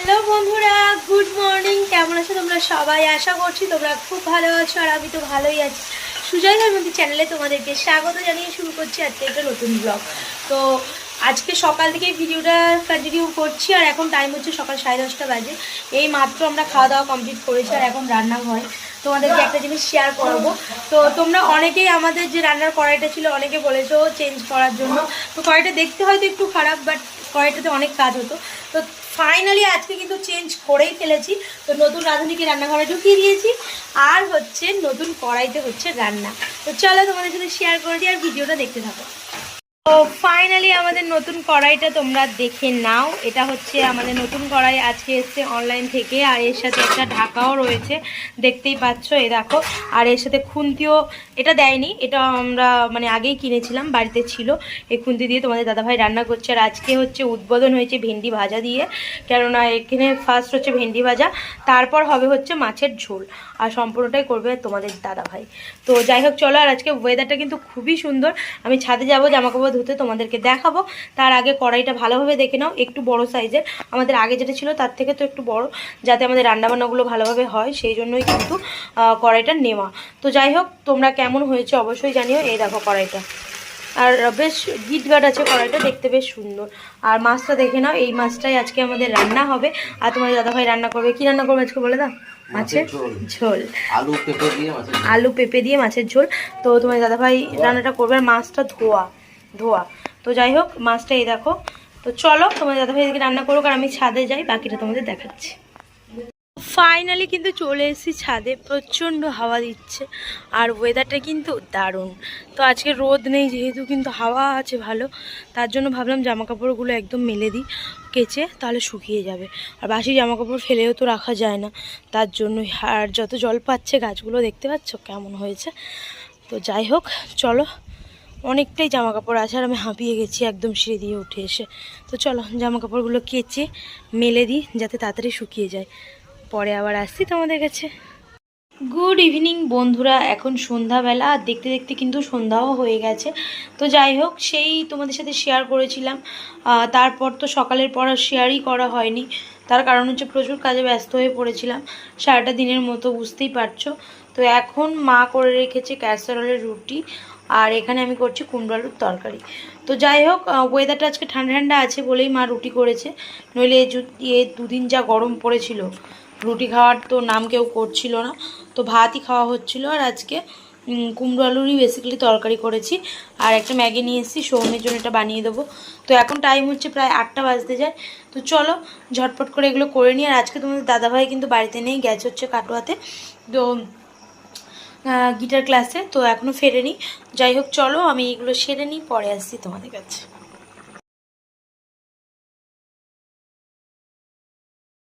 Hello বন্ধুরা, good morning. কেমন আছো তোমরা সবাই? আশা করছি তোমরা খুব ভালো আছো, আর আমি তো ভালোই আছি। সুজয় ধর্মন্তী চ্যানেলে তোমাদেরকে স্বাগত জানিয়ে শুরু করছি আজকে একটা নতুন ব্লগ। তো আজকে সকাল থেকে ভিডিওটা কন্টিনিউ করছি, আর এখন টাইম হচ্ছে সকাল 10:30 বাজে। এই মাত্র আমরা খাওয়া দাওয়া কমপ্লিট করেছি, আর এখন রান্নাঘরে তোমাদেরকে একটা জিনিস শেয়ার করবো। তো তোমরা অনেকেই আমাদের যে রান্নার কড়াইটা ছিল অনেকে বলেছো চেঞ্জ করার জন্য। তো কড়াইটা দেখতে হয়তো একটু খারাপ, বাট কড়াইটাতে অনেক কাজ হতো। তো ফাইনালি আজকে কিন্তু চেঞ্জ করেই ফেলেছি। তো নতুন রাঁধুনিকে রান্নাঘরে ঢুকিয়ে দিয়েছি, আর হচ্ছে নতুন কড়াইতে হচ্ছে রান্না। তো চলো তোমাদের সাথে শেয়ার করে দিই, আর ভিডিওটা দেখতে থাকো। তো ফাইনালি আমাদের নতুন কড়াইটা তোমরা দেখে নাও। এটা হচ্ছে আমাদের নতুন কড়াই, আজকে এসছে অনলাইন থেকে, আর এর সাথে একটা ঢাকাও রয়েছে, দেখতেই পাচ্ছ। এই দেখো, আর এর সাথে খুন্তিও এটা দেয়নি, এটা আমরা মানে আগেই কিনেছিলাম, বাড়িতে ছিল। এই খুন্তি দিয়ে তোমাদের দাদাভাই রান্না করছে। আর আজকে হচ্ছে উদ্বোধন হয়েছে ভেন্ডি ভাজা দিয়ে, কেননা এখানে ফার্স্ট হচ্ছে ভেন্ডি ভাজা, তারপর হবে হচ্ছে মাছের ঝোল, আর সম্পূর্ণটাই করবে তোমাদের দাদাভাই। তো যাই হোক চলো, আর আজকে ওয়েদারটা কিন্তু খুবই সুন্দর। আমি ছাদে যাবো জামাকাপড় ধুতে, তোমাদেরকে দেখাবো। তার আগে কড়াইটা ভালোভাবে দেখে নাও, একটু বড় সাইজের, আমাদের আগে যেটা ছিল তার থেকে তো একটু বড়, যাতে আমাদের রান্নাবান্নাগুলো ভালোভাবে হয়, সেই জন্যই কিন্তু কড়াইটা নেওয়া। তো যাই হোক, তোমরা কেমন হয়েছে অবশ্যই জানিও। এই দেখো কড়াইটা, আর বেশ গিটগাট আছে কড়াইটা, দেখতে বেশ সুন্দর। আর মাছটা দেখে নাও, এই মাছটাই আজকে আমাদের রান্না হবে। আর তোমাদের দাদাভাই রান্না করবে, কি রান্না করবে আজকে বলে দাও? মাছের ঝোল, আলু পেঁপে দিয়ে মাছের ঝোল। তো তোমাদের দাদাভাই রান্নাটা করবে, আর মাছটা ধোয়া। তো যাই হোক, মাছটা এই দেখো। তো চলো তোমাদের দাদাভাই এদিকে রান্না করুক, আর আমি ছাদে যাই, বাকিটা তোমাদের দেখাচ্ছি। ফাইনালি কিন্তু চলে এসেছি ছাদে, প্রচণ্ড হাওয়া দিচ্ছে, আর ওয়েদারটা কিন্তু দারুণ। তো আজকে রোদ নেই যেহেতু, কিন্তু হাওয়া আছে ভালো, তার জন্য ভাবলাম জামাকাপড়গুলো একদম মেলে দিই কেচে, তাহলে শুকিয়ে যাবে। আর বাসি জামাকাপড় ফেলেও তো রাখা যায় না, তার জন্যই। আর যত জল পাচ্ছে গাছগুলো দেখতে পাচ্ছ কেমন হয়েছে। তো যাই হোক চলো, অনেকটাই জামাকাপড় আছে, আর আমি হাঁপিয়ে গেছি একদম সিঁড়ি দিয়ে উঠে এসে। তো চলো জামাকাপড়গুলো কেচে মেলে দিই, যাতে তাড়াতাড়ি শুকিয়ে যায়, পরে আবার আসছি তোমাদের কাছে। গুড ইভিনিং বন্ধুরা, এখন সন্ধ্যাবেলা, আর দেখতে দেখতে কিন্তু সন্ধ্যাও হয়ে গেছে। তো যাই হোক, সেই তোমাদের সাথে শেয়ার করেছিলাম, তারপর তো সকালের পর আর শেয়ারই করা হয়নি। তার কারণ হচ্ছে প্রচুর কাজে ব্যস্ত হয়ে পড়েছিলাম সারাটা দিনের মতো, বুঝতেই পারছো। তো এখন মা করে রেখেছে ক্যাসারোলের রুটি, আর এখানে আমি করছি কুমড়ো আলুর তরকারি। তো যাই হোক, ওয়েদারটা আজকে ঠান্ডা ঠান্ডা আছে বলেই মা রুটি করেছে, নইলে দুদিন যা গরম পড়েছিল, রুটি খাওয়ার তো নাম কেউ করছিল না, তো ভাতই খাওয়া হচ্ছিল। আর আজকে কুমড়ো আলুরই বেসিক্যালি তরকারি করেছি, আর একটা ম্যাগি নিয়ে এসেছি, সৌমের জন্য এটা বানিয়ে দেবো। তো এখন টাইম হচ্ছে প্রায় 8টা বাজতে যায়। তো চলো ঝটপট করে এগুলো করে নিই। আর আজকে তোমাদের দাদাভাই কিন্তু বাড়িতে নেই, গেছে হচ্ছে কাটোয়াতে, তো গিটার ক্লাসে, তো এখনও ফেরেনি। যাই হোক চলো, আমি এগুলো সেরে নিই, পরে আসছি তোমাদের কাছে।